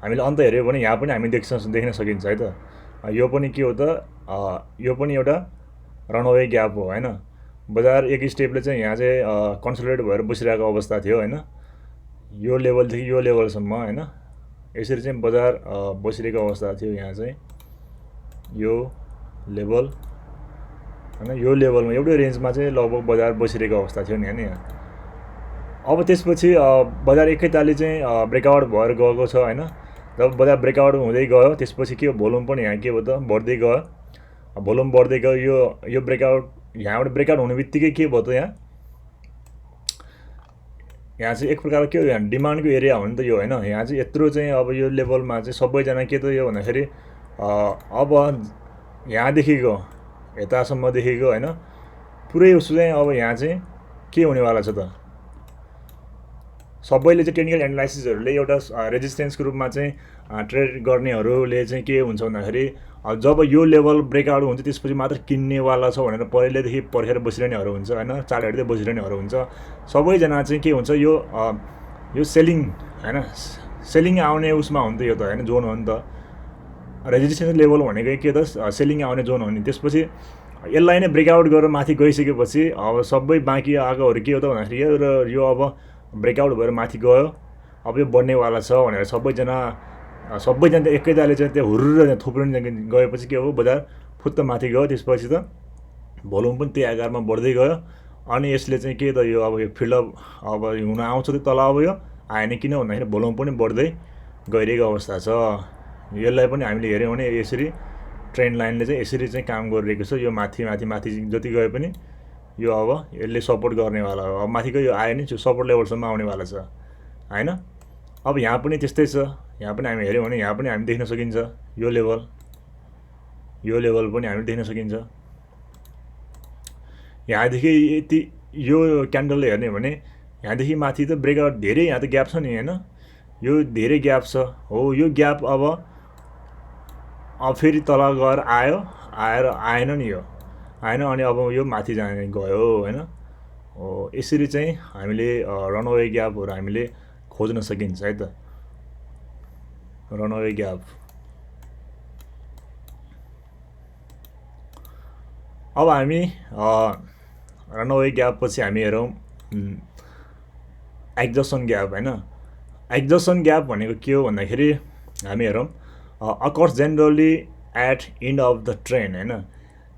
हामीले अन्त हेऱ्यौँ भने यहाँ पनि हामी देख्न सकिन्छ है त। यो पनि के हो त, यो पनि एउटा रनअवे ग्याप हो होइन। बजार एक स्टेपले चाहिँ यहाँ चाहिँ कन्सोलिडेट भएर बसिरहेको अवस्था थियो होइन, यो लेभलदेखि यो लेभलसम्म होइन। यसरी चाहिँ बजार बसिरहेको अवस्था थियो यहाँ चाहिँ यो लेभल होइन, यो लेभलमा एउटै रेन्जमा चाहिँ लगभग बजार बसिरहेको अवस्था थियो नि होइन यहाँ। अब त्यसपछि बजार एकैतालि चाहिँ ब्रेकआउट भएर गएको छ होइन। जब बजार ब्रेकआउट हुँदै गयो त्यसपछि के हो, भोल्युम पनि यहाँ के भयो त बढ्दै गयो, भोल्युम बढ्दै गयो। यो ब्रेकआउट यहाँबाट ब्रेकआउट हुने बित्तिकै के भयो त यहाँ चाहिँ एक प्रकारको के हो, यहाँ डिमान्डको एरिया हो नि त यो होइन। यहाँ चाहिँ यत्रो चाहिँ अब यो लेभलमा चाहिँ सबैजना के त यो भन्दाखेरि अब यहाँदेखिको यतासम्मदेखिको होइन पुरै उसो चाहिँ अब यहाँ चाहिँ के हुनेवाला छ त, सबैले चाहिँ टेक्निकल एनालाइसिसहरूले एउटा रेजिस्टेन्सको रूपमा चाहिँ ट्रेड गर्नेहरूले चाहिँ के हुन्छ भन्दाखेरि जब यो लेभल ब्रेकआउट हुन्छ त्यसपछि मात्र किन्नेवाला छ भनेर पहिलेदेखि पर्खेर बसिरहनेहरू हुन्छ होइन, चाल हेर्दै बसिरहनेहरू हुन्छ। सबैजना चाहिँ के हुन्छ यो सेलिङ होइन, सेलिङ आउने उसमा हो नि त यो त होइन, जोन हो नि त। रेजिस्टेन्स लेभल भनेको के त सेलिङ आउने जोन हो नि। त्यसपछि यसलाई नै ब्रेकआउट गरेर माथि गइसकेपछि अब सबै बाँकी आएकोहरू के हो त भन्दाखेरि यो अब ब्रेकआउट भएर माथि गयो, अब यो बढ्नेवाला छ भनेर सबैजना त एकैताले चाहिँ त्यो हुर्र थुप्रिन गएपछि के हो, बजार फुत्त माथि गयो। त्यसपछि त भोल्युम पनि त्यही आकारमा बढ्दै गयो। अनि यसले चाहिँ के त यो अब यो फिल्डअप अब हुन आउँछ त तल, अब यो आएन किन भन्दाखेरि भोल्युम पनि बढ्दै गइरहेको अवस्था छ। यसलाई पनि हामीले हेऱ्यौँ भने यसरी ट्रेन्ड लाइनले चाहिँ यसरी चाहिँ काम गरिरहेको छ। यो माथि माथि माथि जति गए पनि यो अब यसले सपोर्ट गर्नेवाला हो। अब माथिको यो आयो नि सपोर्ट लेभलसम्म आउनेवाला छ होइन। अब यहाँ पनि त्यस्तै छ, यहाँ पनि हामी हेऱ्यौँ भने यहाँ पनि हामी देख्न सकिन्छ यो लेभल पनि हामी देख्न सकिन्छ। यहाँदेखि यति यो क्यान्डलले हेर्ने भने यहाँदेखि माथि त ब्रेकआउट धेरै, यहाँ त ग्याप छ नि होइन, यो धेरै ग्याप छ हो। यो ग्याप अब फेरि तल गएर आएन नि, यो आएन अनि अब यो माथि जाने गयो होइन। यसरी चाहिँ हामीले रनअवे ग्यापहरू हामीले खोज्न सकिन्छ है त। Runaway gap. अब हामी रनअवे ग्याप पछि हामी हेरौँ एक्जसन ग्याप होइन। एक्जसन ग्याप भनेको के हो भन्दाखेरि हामी हेरौँ occurs generally at end of the trend होइन।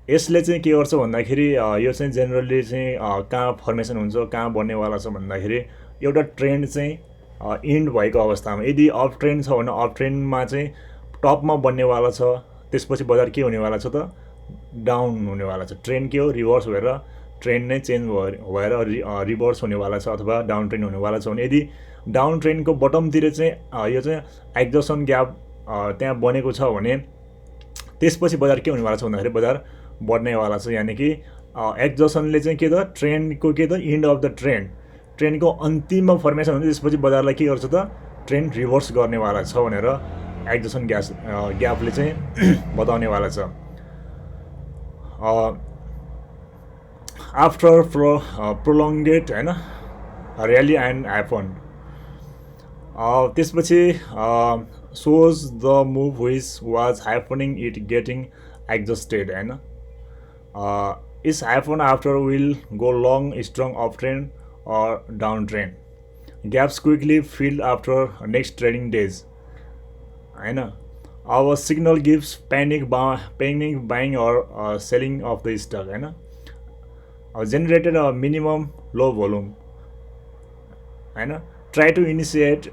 यसले चाहिँ के गर्छ भन्दाखेरि यो चाहिँ जेनरली चाहिँ कहाँ फर्मेसन हुन्छ, कहाँ बन्नेवाला छ भन्दाखेरि एउटा ट्रेन चाहिँ इन्ड भएको अवस्थामा, यदि अफ ट्रेन छ भने अफ ट्रेनमा चाहिँ टपमा बन्नेवाला छ, त्यसपछि बजार के हुनेवाला छ त डाउन हुनेवाला छ। ट्रेन के हो रिभर्स भएर ट्रेन नै चेन्ज भएर रिभर्स हुनेवाला छ अथवा डाउन ट्रेन हुनेवाला छ भने यदि डाउन ट्रेनको बटमतिर चाहिँ यो चाहिँ एक्जसन ग्याप त्यहाँ बनेको छ भने त्यसपछि बजार के हुनेवाला छ भन्दाखेरि बजार बढ्नेवाला छ। यानि कि एक्जसनले चाहिँ के त ट्रेनको के त इन्ड अफ द ट्रेनको अन्तिममा फर्मेसन हुन्छ, त्यसपछि बजारलाई के गर्छ त ट्रेन रिभर्स गर्नेवाला छ भनेर एक्जसन ग्यापले चाहिँ बताउनेवाला छ। आफ्टर प्रोलोङ्गेड होइन र्याली एन्ड ह्यापन, त्यसपछि shows the move which was happening it getting exhausted होइन। Is happen after will go long strong of trend or downtrend. Gaps quickly filled after next trading days. होइन। Our signal gives panic buying or selling of the stock होइन। Generated a minimum low volume होइन। Try to initiate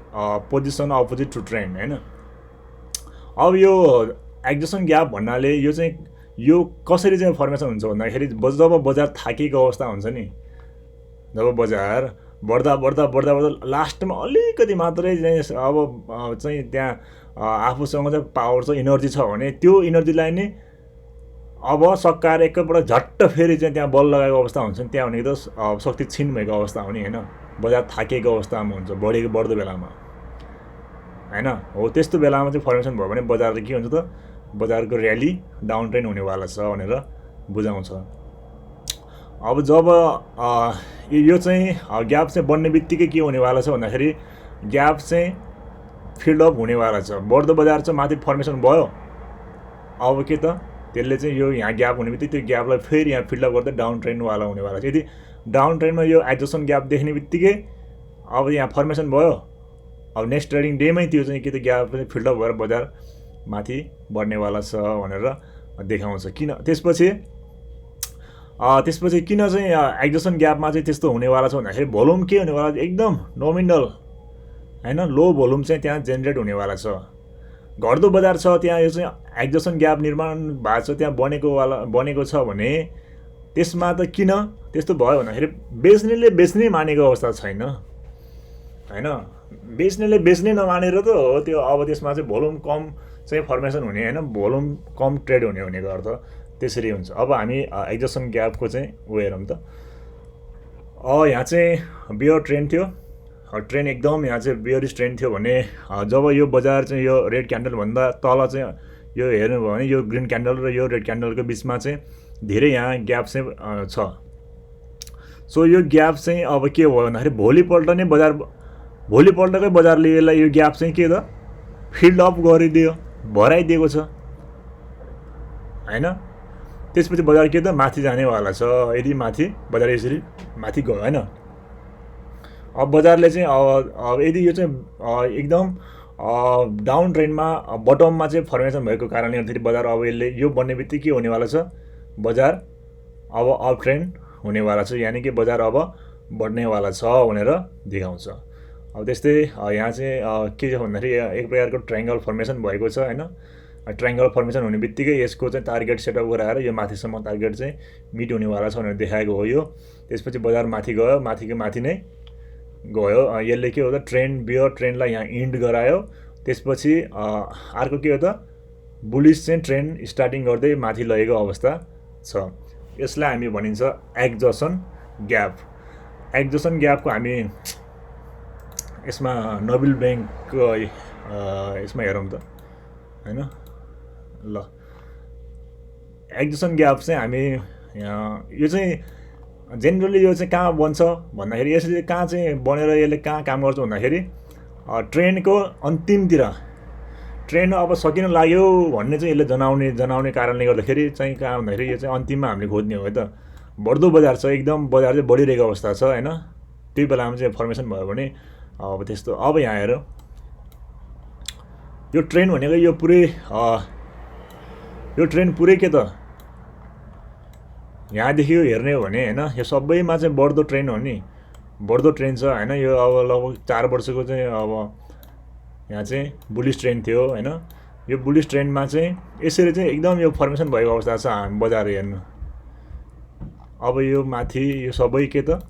position opposite to trend होइन। अब यो एक्जसन gap भन्नाले यो चाहिँ यो कसरी चाहिँ फर्मेसन हुन्छ भन्दाखेरि जब बजार थाकेको अवस्था हुन्छ नि, जब बजार बढ्दा लास्टमा अलिकति मात्रै चाहिँ अब चाहिँ त्यहाँ आफूसँग चाहिँ पावर छ, इनर्जी छ भने त्यो इनर्जीलाई नै अब सकाएर एकैपल्ट झट्ट फेरि चाहिँ त्यहाँ बल लगाएको अवस्था हुन्छ नि, त्यहाँ भनेको त शक्ति क्षीण भएको अवस्था हो नि होइन। बजार थाकेको अवस्थामा हुन्छ बढ्दो बेलामा होइन। हो त्यस्तो बेलामा चाहिँ फर्मेसन भयो भने बजार के हुन्छ त बजारको र्याली डाउन ट्रेन हुनेवाला छ भनेर बुझाउँछ। अब जब यो चाहिँ ग्याप चाहिँ बढ्ने बित्तिकै के हुनेवाला छ भन्दाखेरि ग्याप चाहिँ फिल्डअप हुनेवाला छ। बढ्दो बजार चाहिँ माथि फर्मेसन भयो, अब के त त्यसले चाहिँ यो यहाँ ग्याप हुने बित्तिकै त्यो ग्यापलाई फेरि यहाँ फिल्डअप गर्दै डाउन ट्रेन्डवाला हुनेवाला छ। यदि डाउन ट्रेन्डमा यो एक्जसन ग्याप देख्ने बित्तिकै अब यहाँ फर्मेसन भयो, अब नेक्स्ट ट्रेडिङ डेमै त्यो चाहिँ के त ग्याप चाहिँ फिल्डअप भएर बजार माथि बढ्नेवाला छ भनेर देखाउँछ। किन त्यसपछि किन चाहिँ एक्जसन ग्यापमा चाहिँ त्यस्तो हुनेवाला छ भन्दाखेरि भोल्युम के हुनेवाला एकदम नोमिनल होइन, लो भोल्युम चाहिँ त्यहाँ जेनेरेट हुनेवाला छ। घट्दो बजार छ त्यहाँ यो चाहिँ एक्जसन ग्याप निर्माण भएको छ, त्यहाँ बनेको छ भने त्यसमा त किन त्यस्तो भयो भन्दाखेरि बेच्नेले बेच्नै मानेको अवस्था छैन होइन। बेच्नेले बेच्नै नमानेर त हो त्यो अब त्यसमा चाहिँ भोल्युम कम चाहिँ फर्मेसन हुने होइन, भोल्युम कम ट्रेड हुने भनेको अर्थ त्यसरी हुन्छ। अब हामी एक्जसन ग्यापको चाहिँ ऊ हेरौँ त। यहाँ चाहिँ बियर ट्रेन्ड थियो, ट्रेन एकदम यहाँ चाहिँ बियरिस ट्रेन्ड थियो भने जब यो बजार चाहिँ यो रेड क्यान्डलभन्दा तल चाहिँ यो हेर्नुभयो भने यो ग्रिन क्यान्डल र यो रेड क्यान्डलको बिचमा चाहिँ धेरै यहाँ ग्याप चाहिँ छ। सो यो ग्याप चाहिँ अब के भयो भन्दाखेरि भोलिपल्टकै बजारले यसलाई यो ग्याप चाहिँ के त फिल्ड अप गरिदियो, भराइदिएको छ होइन। त्यसपछि बजार के त माथि जानेवाला छ। यदि माथि बजार यसरी माथि गयो होइन, अब बजारले चाहिँ अब यदि यो चाहिँ एकदम डाउन ट्रेन्डमा बटममा चाहिँ फर्मेसन भएको कारणले गर्दाखेरि बजार अब यसले यो बन्ने बित्तिकै के हुनेवाला छ बजार अब अप ट्रेन्ड हुनेवाला छ, यानि कि बजार अब बढ्नेवाला छ भनेर देखाउँछ। अब त्यस्तै यहाँ चाहिँ के छ भन्दाखेरि एक प्रकारको ट्रायङ्गल फर्मेसन भएको छ होइन। ट्रायङ्गल फर्मेसन हुने बित्तिकै यसको चाहिँ टार्गेट सेटअप गराएर यो माथिसम्म टार्गेट चाहिँ मिट हुनेवाला छ भनेर देखाएको हो यो। त्यसपछि बजार माथि गयो, माथिको माथि नै गयो। यसले के हो त बियर ट्रेन्डलाई यहाँ इन्ड गरायो। त्यसपछि अर्को के हो त बुलिस चाहिँ ट्रेन्ड स्टार्टिङ गर्दै माथि लगेको अवस्था छ। यसलाई हामी भनिन्छ एक्जसन ग्याप। एक्जसन ग्यापको हामी यसमा नोबेल ब्याङ्कको यसमा हेरौँ त होइन। ल एक्जसन ग्याप चाहिँ हामी यो चाहिँ जेनरली यो चाहिँ कहाँ बन्छ भन्दाखेरि यसले कहाँ चाहिँ बनेर यसले कहाँ काम गर्छ भन्दाखेरि ट्रेनको अन्तिमतिर ट्रेन अब सकिन लाग्यो भन्ने चाहिँ यसले जनाउने कारणले गर्दाखेरि चाहिँ कहाँ भन्दाखेरि यो चाहिँ अन्तिममा हामीले खोज्ने हो त बढ्दो बजार छ एकदम बजार चाहिँ बढिरहेको अवस्था छ होइन त्यही बेलामा चाहिँ फर्मेसन भयो भने अब त्यस्तो अब यहाँ हेर यो ट्रेन भनेको यो ट्रेन पुरै के त यहाँदेखि यो हेर्ने हो भने होइन यो सबैमा चाहिँ बढ्दो ट्रेन हो नि बढ्दो ट्रेन छ होइन यो अब लगभग 4 वर्षको चाहिँ अब यहाँ चाहिँ बुलिस ट्रेन थियो होइन यो बुलिस ट्रेनमा चाहिँ यसरी चाहिँ एकदम यो फर्मेसन भएको अवस्था छ हामी बजार हेर्नु अब यो माथि यो सबै के त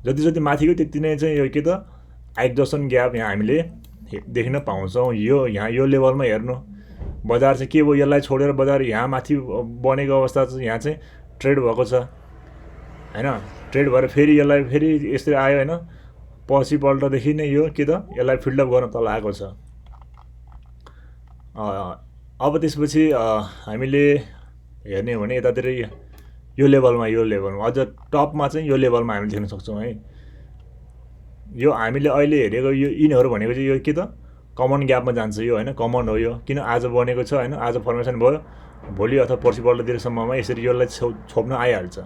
जति जति माथिको त्यति नै चाहिँ यो के त एक्जसन ग्याप यहाँ हामीले देख्न पाउँछौँ यहाँ यो लेभलमा हेर्नु बजार चाहिँ के भयो यसलाई छोडेर बजार यहाँ माथि बनेको अवस्था चाहिँ यहाँ चाहिँ ट्रेड भएको छ होइन ट्रेड भएर फेरि यसलाई फेरि यसरी आयो होइन पछिपल्टदेखि नै यो के त यसलाई फिल्डअप गर्न तल आएको छ अब त्यसपछि हामीले हेर्ने हो भने यतातिर यो लेभलमा अझ टपमा चाहिँ यो लेभलमा हामीले देख्न सक्छौँ है यो हामीले अहिले हेरेको यो यिनीहरू भनेको चाहिँ यो के त कमन ग्यापमा जान्छ यो होइन कमन हो यो किन आज बनेको छ होइन आज फर्मेसन भयो भोलि अथवा पर्सिपल्टतिरसम्ममा यसरी यसलाई छोप्न आइहाल्छ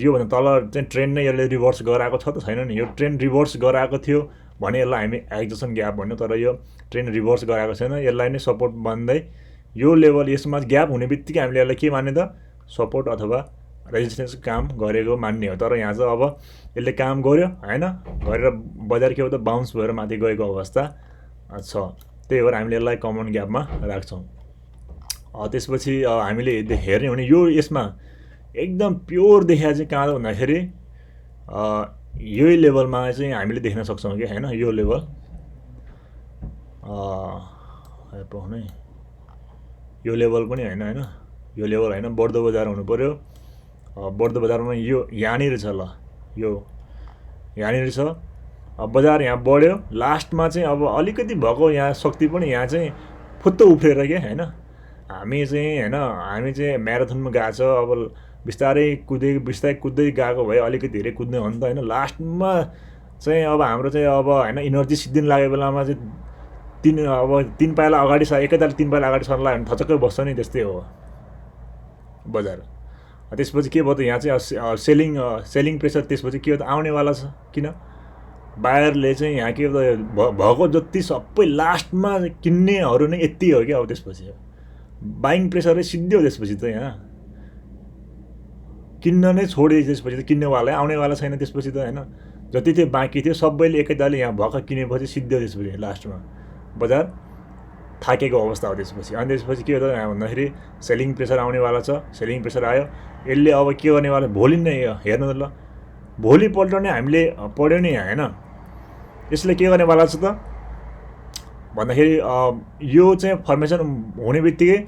योभन्दा तल चाहिँ ट्रेन नै यसले रिभर्स गराएको छ त छैन नि यो ट्रेन रिभर्स गराएको थियो भने यसलाई हामी एक्जसन ग्याप भन्यो तर यो ट्रेन रिभर्स गराएको छैन यसलाई नै सपोर्ट बन्दै यो लेभल यसमा ग्याप हुने बित्तिकै हामीले यसलाई के मान्ने त सपोर्ट अथवा रेजिस्टेन्स काम गरेको मान्ने हो तर यहाँ चाहिँ अब यसले काम गर्यो होइन गरेर बजार के हो त बााउन्स भएर माथि गएको अवस्था छ त्यही भएर हामीले यसलाई कमन ग्यापमा राख्छौँ त्यसपछि हामीले हेर्ने हो भने यो यसमा एकदम प्योर देखा चाहिँ कहाँ भन्दाखेरि यही लेभलमा चाहिँ हामीले देख्न सक्छौँ कि होइन यो लेभल पाउनै यो लेभल पनि होइन यो लेभल होइन बढ्दो बजार हुनु पर्यो बढ्दो बजारमा यो यहाँनिर छ ल यो यहाँनिर छ बजार यहाँ बढ्यो लास्टमा चाहिँ अब अलिकति भएको यहाँ शक्ति पनि यहाँ चाहिँ फुत्त उफ्रेर के होइन हामी चाहिँ म्याराथनमा गएको छ अब बिस्तारै कुद्दै गएको भए अलिकति धेरै कुद्ने हो नि त होइन लास्टमा चाहिँ अब हाम्रो चाहिँ अब होइन इनर्जी सिद्धिन लागेको बेलामा चाहिँ 3 पाइला अगाडि एकैताल 3 पाइला अगाडि सर्न लाग्यो भने थचक्कै बस्छ नि त्यस्तै हो बजार त्यसपछि के भयो त यहाँ चाहिँ सेलिङ प्रेसर त्यसपछि के हो त आउनेवाला छ किन बायरले चाहिँ यहाँ के भएको जति सबै लास्टमा किन्नेहरू नै यति हो क्या अब त्यसपछि बाइङ प्रेसरै सिद्धि हो त्यसपछि त यहाँ किन्न नै छोडे त्यसपछि त किन्नेवाला आउनेवाला छैन त्यसपछि त होइन जति थियो बाँकी थियो सबैले एकैतालले यहाँ भर्खर किनेपछि सिद्धि हो त्यसपछि लास्टमा बजार थाकेको अवस्था हो त्यसपछि अनि त्यसपछि के हो त यहाँ भन्दाखेरि सेलिङ प्रेसर आउनेवाला छ सेलिङ प्रेसर आयो यसले अब के गर्नेवाला भोलि नै हेर्नु त ल भोलिपल्ट नै हामीले पढ्यो नि यहाँ होइन यसले के गर्नेवाला छ त भन्दाखेरि यो चाहिँ फर्मेसन हुने बित्तिकै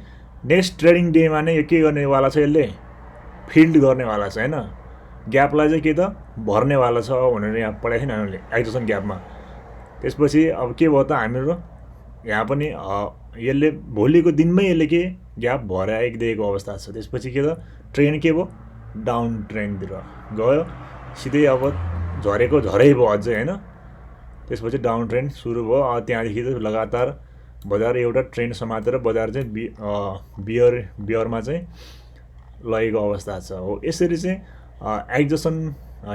नेक्स्ट ट्रेडिङ डेमा नै यो के गर्नेवाला छ यसले फिल्ड गर्नेवाला छ होइन ग्यापलाई चाहिँ के त भर्नेवाला छ भनेर यहाँ पढाएको थिएन हामीले एक्जसन ग्यापमा त्यसपछि अब के भयो त हाम्रो यहाँ पनि यसले भोलिको दिनमै यसले के ग्याप भराइदिएको अवस्था छ त्यसपछि के त ट्रेन के भयो डाउन ट्रेनतिर गयो सिधै अब झरै भयो अझै होइन त्यसपछि डाउन ट्रेन सुरु भयो त्यहाँदेखि त लगातार बजार एउटा ट्रेन समातेर बजार चाहिँ बियरमा चाहिँ लगेको अवस्था छ हो यसरी चाहिँ एक्जसन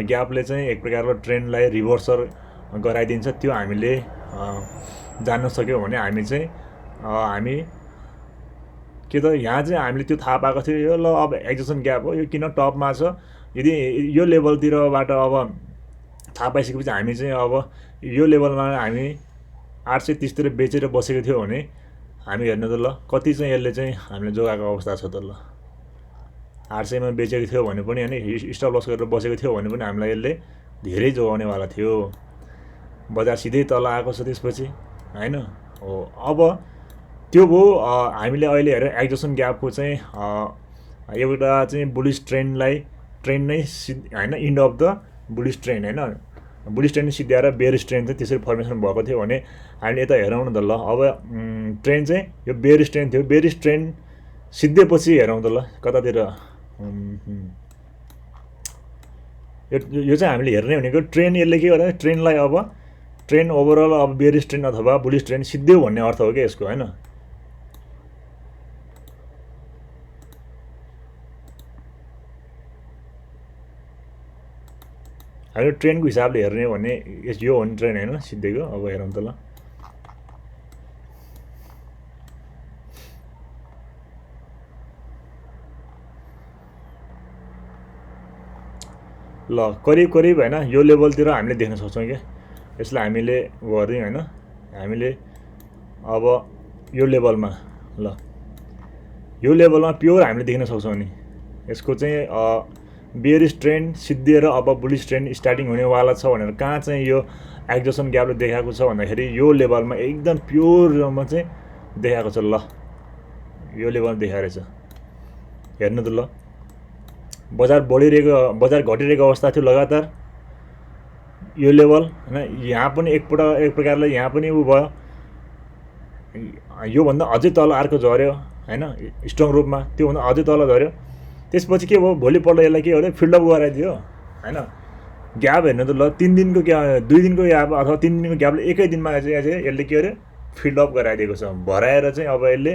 ग्यापले चाहिँ एक प्रकारको ट्रेनलाई रिभर्सर गराइदिन्छ त्यो हामीले जान्न सक्यौँ भने हामी चाहिँ हामी के त यहाँ चाहिँ हामीले त्यो थाहा पाएको थियो यो ल अब एक्जसन ग्याप हो यो किन टपमा छ यदि यो लेभलतिरबाट अब थाहा पाइसकेपछि हामी चाहिँ अब यो लेभलमा हामी 830तिर बेचेर बसेको थियो भने हामी हेर्नु त ल कति चाहिँ यसले चाहिँ हामीले जोगाएको अवस्था छ त ल 800मा बेचेको थियो भने पनि होइन स्टप लस गरेर बसेको थियो भने पनि हामीलाई यसले धेरै जोगाउनेवाला थियो बजार सिधै तल आएको छ त्यसपछि होइन हो अब त्यो भयो हामीले अहिले हेरेर एक्जसन ग्यापको चाहिँ एउटा चाहिँ बुलिस ट्रेन नै होइन end of the bullish trend होइन बुलिस ट्रेन सिद्ध्याएर बेरिस ट्रेन चाहिँ त्यसरी फर्मेसन भएको थियो भने हामीले यता हेरौँ न त ल अब ट्रेन चाहिँ यो बेरिस ट्रेन थियो बेरिस ट्रेन सिद्धेपछि हेरौँ त ल कतातिर यो चाहिँ हामीले हेर्ने भनेको ट्रेन यसले के गर्दा ट्रेनलाई अब ट्रेन ओभरअल अब बेयरिस ट्रेन अथवा बुलिस ट्रेन सिद्धियो भन्ने अर्थ हो क्या यसको हैन। हामीले ट्रेनको हिसाबले हेर्ने हो भने यो हो नि ट्रेन हैन सिद्धेको। अब हेरौँ त ल करिब करिब हैन यो लेभलतिर हामीले देख्न सक्छौँ क्या। यसलाई हामीले गरिदिउँ हैन, हामीले अब यो लेभलमा ल यो लेभलमा प्योर हामीले देख्न सक्छौँ नि यसको चाहिँ बेयरिस ट्रेन्ड सिद्धिएर अब बुलिस ट्रेन्ड स्टार्टिङ हुनेवाला छ भनेर कहाँ चाहिँ यो एक्जसन ग्यापले देखाएको छ भन्दाखेरि यो लेभलमा एकदम प्योरमा चाहिँ देखाएको छ। ल यो लेभलमा देखाएको रहेछ हेर्नु त। ल बजार बढिरहेको बजार घटिरहेको अवस्था थियो लगातार यो लेभल हैन। यहाँ पनि एक प्रकारले यहाँ पनि उ भयो, योभन्दा अझै तल अर्को झऱ्यो हैन स्ट्रङ रूपमा, त्योभन्दा अझै तल झऱ्यो। त्यसपछि के भयो भोलिपल्ट यसलाई के गर्यो फिल्डअप गराइदियो हैन। ग्याप हेर्नु त। ल 3 दिनको 2 दिनको ग्याप अथवा 3 दिनको ग्यापले एकै दिनमा चाहिँ यसले के गर्यो फिल्डअप गराइदिएको छ भराएर चाहिँ अब यसले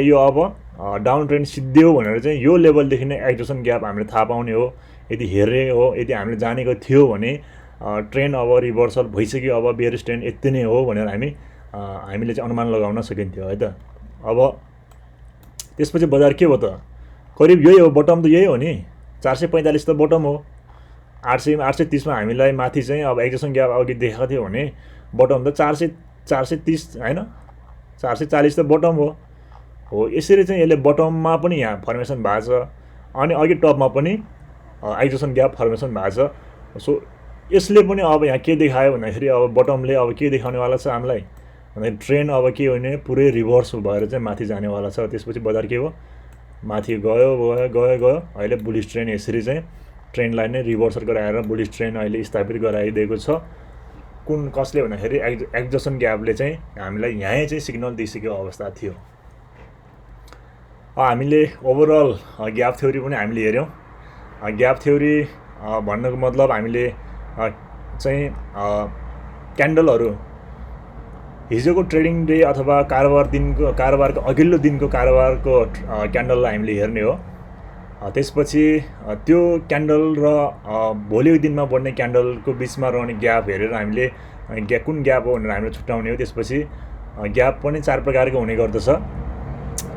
यो अब डाउन ट्रेन्ड सिद्धियो भनेर चाहिँ यो लेभलदेखि नै एक्जसन ग्याप हामीले थाहा पाउने हो। यदि हेर्ने हो यदि हामीले जानेको थियो भने ट्रेन्ड अब रिभर्सल भइसक्यो अब बेयरिस ट्रेन्ड यति नै हो भनेर हामीले चाहिँ अनुमान लगाउन सकिन्थ्यो है त। अब त्यसपछि बजार के भयो त करिब यही हो बटम त यही हो नि 445 त बटम हो। 830 मा हामीलाई माथि चाहिँ अब एक्जसन ग्याप अघि देखाएको थियो भने बटम त 430 हैन 440 त बटम हो। यसरी चाहिँ यसले बटममा पनि यहाँ फर्मेसन भएको छ अनि अघि टपमा पनि एक्जसन ग्याप फर्मेसन भएको छ। सो यसले पनि अब यहाँ के देखायो भन्दाखेरि अब बटमले अब के देखाउनेवाला छ हामीलाई भन्दाखेरि ट्रेन्ड अब के हुने पुरै रिभर्स भएर चाहिँ माथि जानेवाला छ। त्यसपछि बजार के हो माथि गयो गयो गयो गयो अहिले बुलिस ट्रेन्ड यसरी चाहिँ ट्रेन्डलाई नै रिभर्सल गराएर बुलिस ट्रेन्ड अहिले स्थापित गराइदिएको छ। कुन कसले भन्दाखेरि एक्जसन ग्यापले चाहिँ हामीलाई यहीँ चाहिँ सिग्नल दिइसकेको अवस्था थियो। हामीले ओभरअल ग्याप थ्योरी पनि हामीले हेऱ्यौँ। ग्याप थ्योरी भन्नुको मतलब हामीले चाहिँ क्यान्डलहरू हिजोको ट्रेडिङ डे अथवा कारोबारको अघिल्लो दिनको कारोबारको क्यान्डललाई हामीले हेर्ने हो। त्यसपछि त्यो क्यान्डल र भोलिको दिनमा बढ्ने क्यान्डलको बिचमा रहने ग्याप हेरेर हामीले कुन ग्याप हो भनेर हामीले छुट्याउने हो। त्यसपछि ग्याप पनि 4 प्रकारको हुने गर्दछ।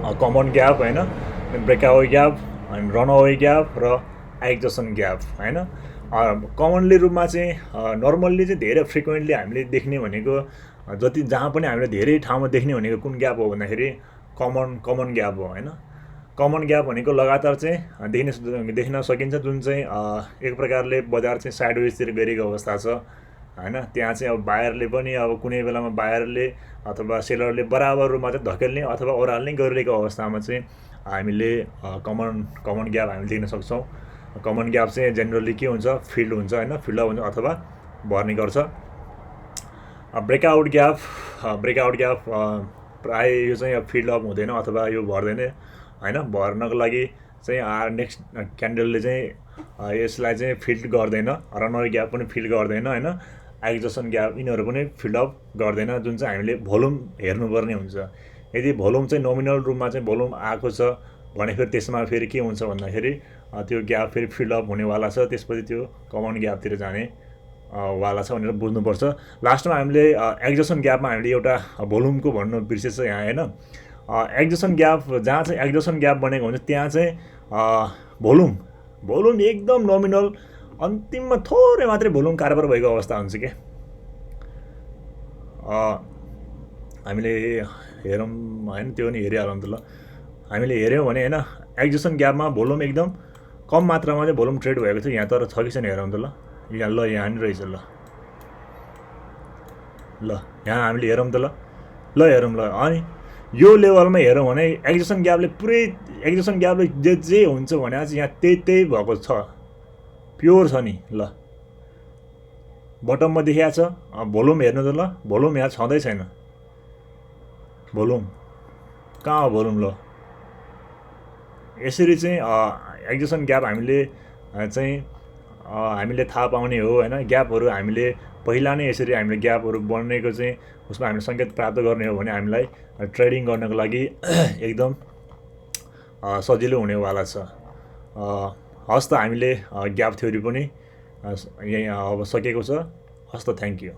कमन ग्याप हैन, ब्रेकआउट ग्याप, रनअवे ग्याप र एक्जसन ग्याप हैन। कमनली रूपमा चाहिँ नर्मल्ली चाहिँ धेरै फ्रिक्वेन्टली हामीले देख्ने भनेको जहाँ पनि हामीले धेरै ठाउँमा देख्ने भनेको कुन ग्याप हो भन्दाखेरि कमन ग्याप हो हैन। कमन ग्याप भनेको लगातार चाहिँ देख्न सकिन्छ जुन चाहिँ एक प्रकारले बजार चाहिँ साइडवेजतिर गइरहेको अवस्था छ हैन। त्यहाँ चाहिँ अब बायरले पनि अब कुनै बेलामा बायरले अथवा सेलरले बराबर रूपमा चाहिँ धकेल्ने अथवा ओह्राल्ने गरिरहेको अवस्थामा चाहिँ हामीले कमन ग्याप हामीले देख्न सक्छौँ। कमन ग्याप चाहिँ जेनरली के हुन्छ फिल्ड हुन्छ हैन, फिल्डअप हुन्छ अथवा भर्ने गर्छ। ब्रेकआउट ग्याप प्राय यो चाहिँ फिल्डअप हुँदैन अथवा यो भर्दैन हैन। भर्नको लागि चाहिँ नेक्स्ट क्यान्डलले चाहिँ यसलाई चाहिँ फिल्ड गर्दैन, रनअवे ग्याप पनि फिल्ड गर्दैन हैन, एक्जसन ग्याप यिनीहरू पनि फिल्डअप गर्दैन जुन चाहिँ हामीले भोल्युम हेर्नुपर्ने हुन्छ। यदि भोल्युम चाहिँ नोमिनल रूपमा चाहिँ भोल्युम आएको छ भने फेरि त्यसमा फेरि के हुन्छ भन्दाखेरि त्यो ग्याप फेरि फिल्डअप हुनेवाला छ। त्यसपछि त्यो कमन ग्यापतिर जाने वाला छ भनेर बुझ्नुपर्छ। लास्टमा हामीले एक्जसन ग्यापमा हामीले एउटा भोल्युमको भन्नु बिर्सेछ यहाँ हैन। एक्जसन ग्याप जहाँ चाहिँ एक्जसन ग्याप बनेको हुन्छ त्यहाँ चाहिँ भोल्युम एकदम नोमिनल अन्तिममा थोरै मात्रै भोल्युम कारोबार भएको अवस्था हुन्छ के। हामीले हेरौँ हैन, त्यो नि हेरिहालौँ त। ल हामीले हेऱ्यौँ भने हैन एक्जसन ग्यापमा भोल्युम एकदम कम मात्रामा चाहिँ भोल्युम ट्रेड भएको थियो यहाँ, तर छ कि छैन हेरौँ त। ल यहाँ नि रहेछ। ल यहाँ हामीले हेरौँ त। ल हेरौँ। ल अनि यो लेभलमा हेरौँ भने एक्जसन ग्यापले जे हुन्छ भने चाहिँ यहाँ त्यही भएको छ, प्योर छ नि। ल बटममा देखिएको छ भोल्युम हेर्नु त। ल भोल्युम यहाँ छँदै छैन, भोल्युम कहाँ हो भोल्युम। ल यसरी चाहिँ एक्जसन ग्याप हामीले चाहिँ हामीले थाहा पाउने हो होइन। ग्यापहरू हामीले पहिला नै यसरी हामीले ग्यापहरू बनेको चाहिँ उसमा हामीले सङ्केत प्राप्त गर्ने हो भने हामीलाई ट्रेडिङ गर्नको लागि एकदम सजिलो हुनेवाला छ। हस् त, हामीले ग्याप थ्योरी पनि यहीँ अब सकेको छ। हस् त, थ्याङ्क यू।